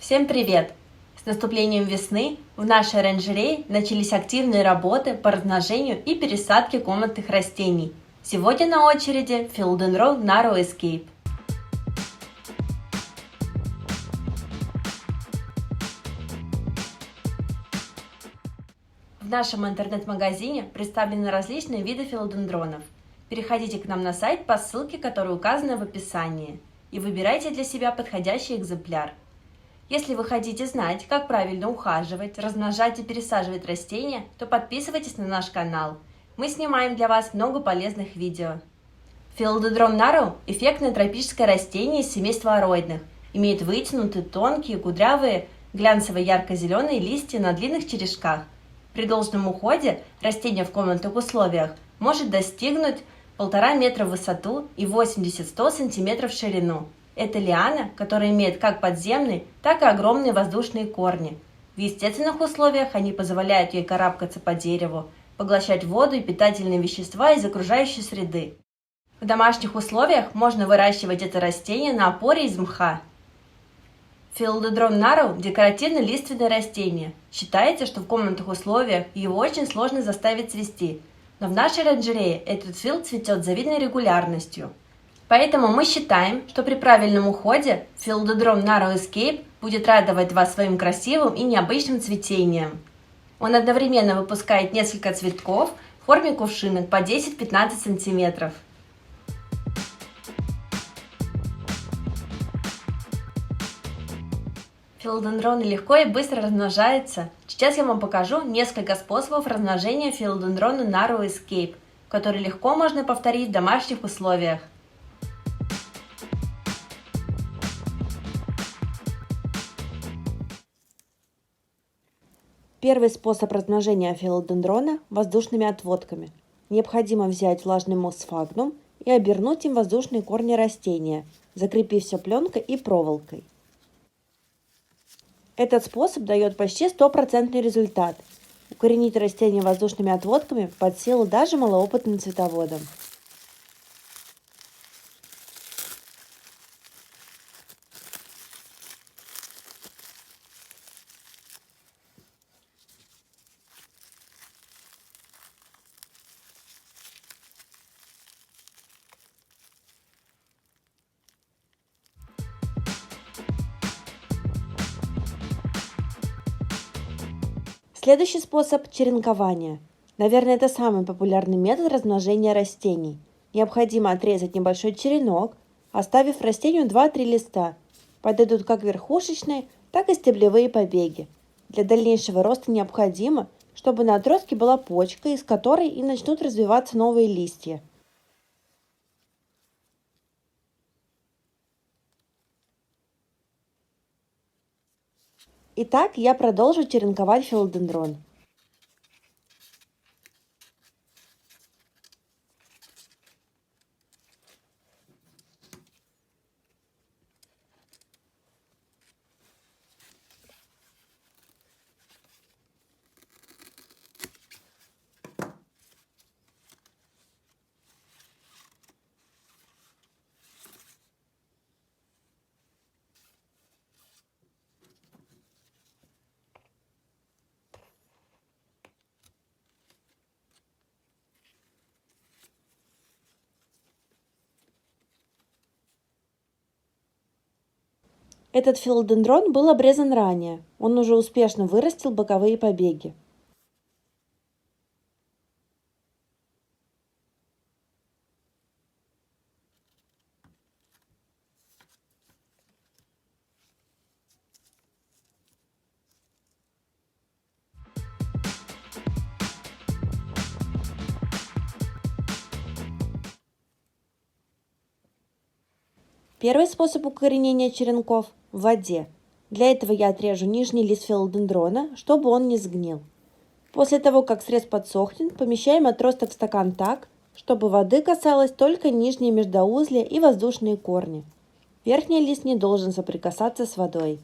Всем привет! С наступлением весны в нашей оранжерее начались активные работы по размножению и пересадке комнатных растений. Сегодня на очереди Philodendron Narrow Escape. В нашем интернет-магазине представлены различные виды филодендронов. Переходите к нам на сайт по ссылке, которая указана в описании, и выбирайте для себя подходящий экземпляр. Если вы хотите знать, как правильно ухаживать, размножать и пересаживать растения, то подписывайтесь на наш канал. Мы снимаем для вас много полезных видео. Philodendron Narrow – эффектное тропическое растение из семейства ароидных. Имеет вытянутые, тонкие, кудрявые, глянцевые ярко-зеленые листья на длинных черешках. При должном уходе растение в комнатных условиях может достигнуть 1,5 метра в высоту и 80-100 см в ширину. Это лиана, которая имеет как подземные, так и огромные воздушные корни. В естественных условиях они позволяют ей карабкаться по дереву, поглощать воду и питательные вещества из окружающей среды. В домашних условиях можно выращивать это растение на опоре из мха. Philodendron Narrow – декоративно-лиственное растение. Считается, что в комнатных условиях его очень сложно заставить цвести, но в нашей оранжерее этот фил цветет с завидной регулярностью. Поэтому мы считаем, что при правильном уходе Philodendron Narrow Escape будет радовать вас своим красивым и необычным цветением. Он одновременно выпускает несколько цветков в форме кувшинок по 10-15 см. Филодендроны легко и быстро размножаются. Сейчас я вам покажу несколько способов размножения Philodendron Narrow Escape, которые легко можно повторить в домашних условиях. Первый способ размножения филодендрона – воздушными отводками. Необходимо взять влажный мусс сфагнум и обернуть им воздушные корни растения, закрепив все пленкой и проволокой. Этот способ дает почти стопроцентный результат. Укоренить растение воздушными отводками под силу даже малоопытным цветоводам. Следующий способ – черенкование. Наверное, это самый популярный метод размножения растений. Необходимо отрезать небольшой черенок, оставив растению 2-3 листа. Подойдут как верхушечные, так и стеблевые побеги. Для дальнейшего роста необходимо, чтобы на отростке была почка, из которой и начнут развиваться новые листья. Итак, я продолжу черенковать филодендрон. Этот филодендрон был обрезан ранее, он уже успешно вырастил боковые побеги. Первый способ укоренения черенков – в воде. Для этого я отрежу нижний лист филодендрона, чтобы он не сгнил. После того, как срез подсохнет, помещаем отросток в стакан так, чтобы воды касалось только нижние междоузлия и воздушные корни. Верхний лист не должен соприкасаться с водой.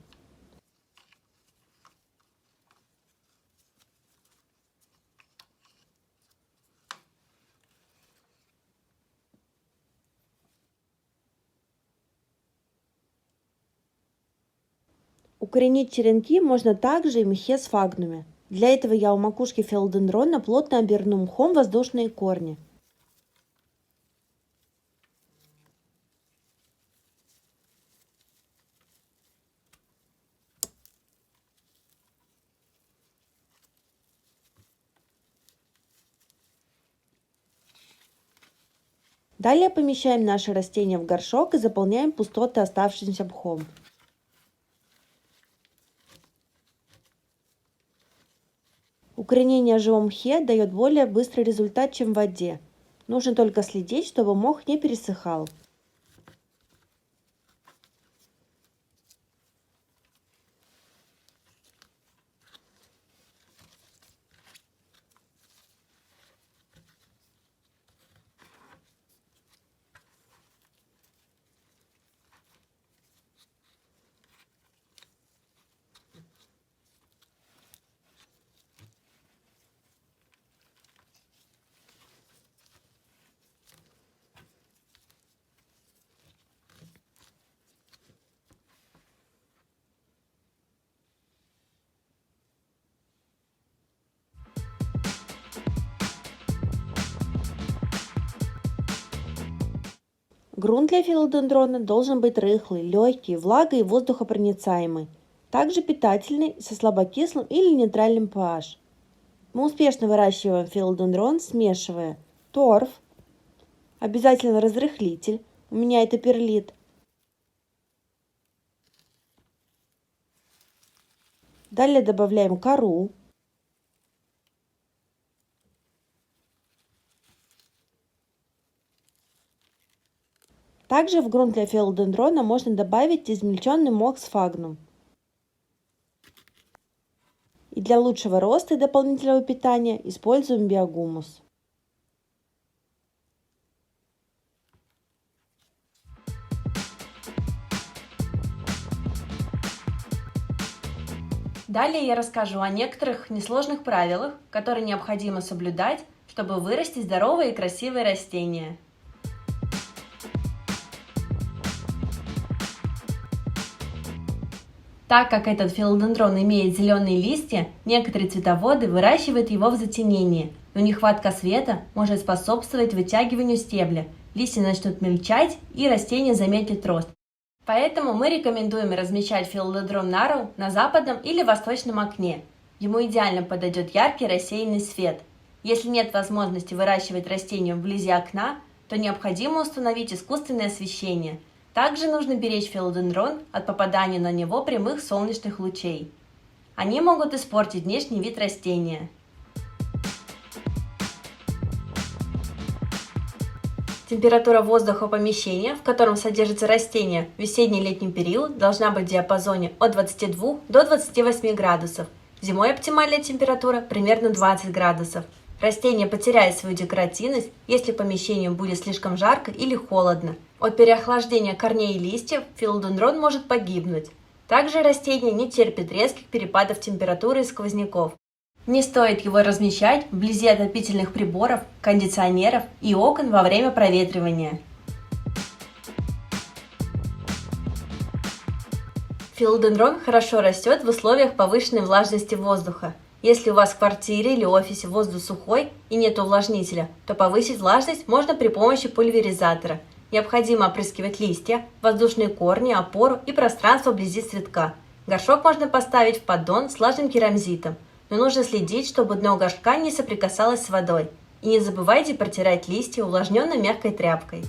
Укоренить черенки можно также и в мхе сфагнуме. Для этого я у макушки филодендрона плотно оберну мхом воздушные корни. Далее помещаем наше растение в горшок и заполняем пустоты оставшимся мхом. Укоренение в живом мхе дает более быстрый результат, чем в воде. Нужно только следить, чтобы мох не пересыхал. Грунт для филодендрона должен быть рыхлый, легкий, влагой и воздухопроницаемый. Также питательный, со слабокислым или нейтральным pH. Мы успешно выращиваем филодендрон, смешивая торф, обязательно разрыхлитель, у меня это перлит. Далее добавляем кору. Также в грунт для филодендрона можно добавить измельченный мох сфагнум. И для лучшего роста и дополнительного питания используем биогумус. Далее я расскажу о некоторых несложных правилах, которые необходимо соблюдать, чтобы вырастить здоровые и красивые растения. Так как этот филодендрон имеет зеленые листья, некоторые цветоводы выращивают его в затенении, но нехватка света может способствовать вытягиванию стебля, листья начнут мельчать и растение замедлит рост. Поэтому мы рекомендуем размещать филодендрон нару на западном или восточном окне. Ему идеально подойдет яркий рассеянный свет. Если нет возможности выращивать растение вблизи окна, то необходимо установить искусственное освещение. Также нужно беречь филодендрон от попадания на него прямых солнечных лучей. Они могут испортить внешний вид растения. Температура воздуха помещения, в котором содержится растение, в весенний и летний период должна быть в диапазоне от 22 до 28 градусов. Зимой оптимальная температура примерно 20 градусов. Растение потеряет свою декоративность, если помещению будет слишком жарко или холодно. От переохлаждения корней и листьев филодендрон может погибнуть. Также растение не терпит резких перепадов температуры и сквозняков. Не стоит его размещать вблизи отопительных приборов, кондиционеров и окон во время проветривания. Филодендрон хорошо растет в условиях повышенной влажности воздуха. Если у вас в квартире или офисе воздух сухой и нет увлажнителя, то повысить влажность можно при помощи пульверизатора. Необходимо опрыскивать листья, воздушные корни, опору и пространство вблизи цветка. Горшок можно поставить в поддон с влажным керамзитом, но нужно следить, чтобы дно горшка не соприкасалось с водой. И не забывайте протирать листья увлажненной мягкой тряпкой.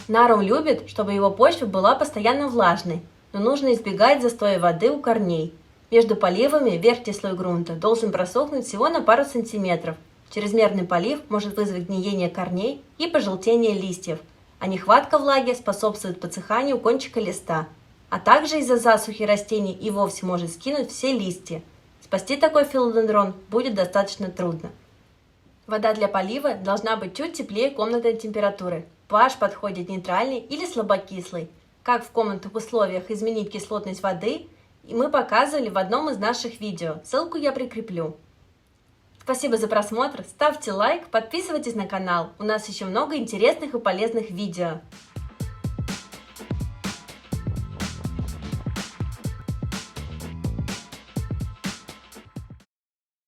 Нарум любит, чтобы его почва была постоянно влажной, но нужно избегать застоя воды у корней. Между поливами верхний слой грунта должен просохнуть всего на пару сантиметров. Чрезмерный полив может вызвать гниение корней и пожелтение листьев, а нехватка влаги способствует подсыханию кончика листа, а также из-за засухи растений и вовсе может скинуть все листья. Спасти такой филодендрон будет достаточно трудно. Вода для полива должна быть чуть теплее комнатной температуры. pH подходит нейтральный или слабокислый. Как в комнатных условиях изменить кислотность воды, мы показывали в одном из наших видео. Ссылку я прикреплю. Спасибо за просмотр, ставьте лайк, подписывайтесь на канал, у нас еще много интересных и полезных видео.